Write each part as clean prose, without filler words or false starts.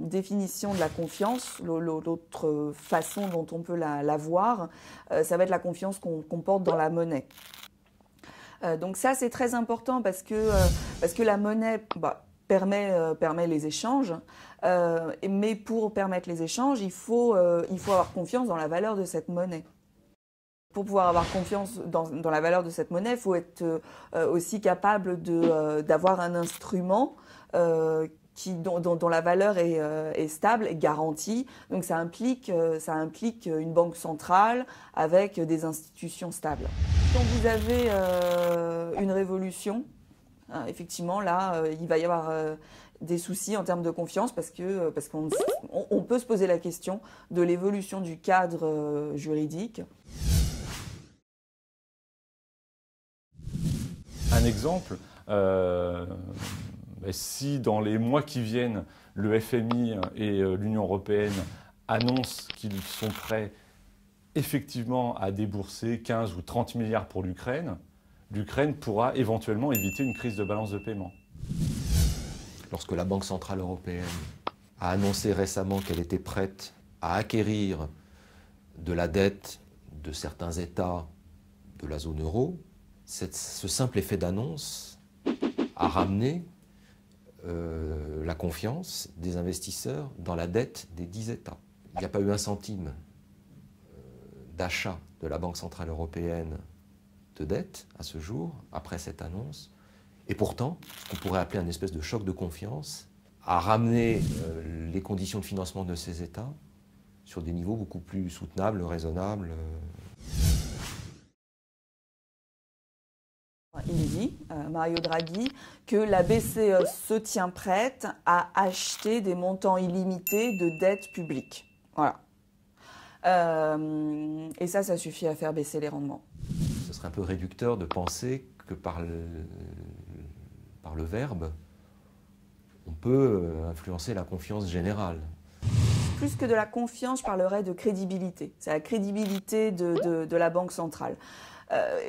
définition de la confiance, l'autre façon dont on peut la voir, ça va être la confiance qu'on porte dans la monnaie. Donc ça, c'est très important parce que la monnaie permet les échanges, mais pour permettre les échanges, il faut avoir confiance dans la valeur de cette monnaie. Pour pouvoir avoir confiance dans la valeur de cette monnaie, il faut être aussi capable d'avoir un instrument dont la valeur est stable et garantie. Donc ça implique une banque centrale avec des institutions stables. Quand vous avez une révolution, effectivement, là, il va y avoir des soucis en termes de confiance parce qu'on peut se poser la question de l'évolution du cadre juridique. Un exemple, si dans les mois qui viennent, le FMI et l'Union européenne annoncent qu'ils sont prêts effectivement à débourser 15 ou 30 milliards pour l'Ukraine, l'Ukraine pourra éventuellement éviter une crise de balance de paiement. Lorsque la Banque centrale européenne a annoncé récemment qu'elle était prête à acquérir de la dette de certains États de la zone euro, ce simple effet d'annonce a ramené la confiance des investisseurs dans la dette des 10 États. Il n'y a pas eu un centime d'achat de la Banque centrale européenne de dette à ce jour, après cette annonce. Et pourtant, ce qu'on pourrait appeler un espèce de choc de confiance a ramené les conditions de financement de ces États sur des niveaux beaucoup plus soutenables, raisonnables. Il dit, Mario Draghi, que la BCE se tient prête à acheter des montants illimités de dettes publiques. Voilà. Et ça suffit à faire baisser les rendements. Ce serait un peu réducteur de penser que par le verbe, on peut influencer la confiance générale. Plus que de la confiance, je parlerais de crédibilité. C'est la crédibilité de la Banque centrale.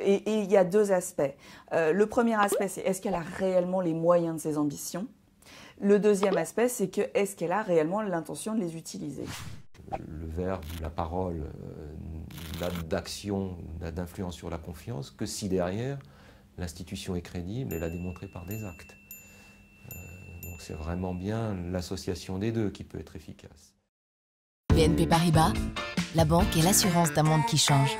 Et il y a deux aspects. Le premier aspect, c'est est-ce qu'elle a réellement les moyens de ses ambitions? Le deuxième aspect, c'est que est-ce qu'elle a réellement l'intention de les utiliser? Le verbe, la parole, n'a d'action, n'a d'influence sur la confiance que si derrière, l'institution est crédible et l'a démontré par des actes. Donc c'est vraiment bien l'association des deux qui peut être efficace. BNP Paribas, la banque et l'assurance d'un monde qui change.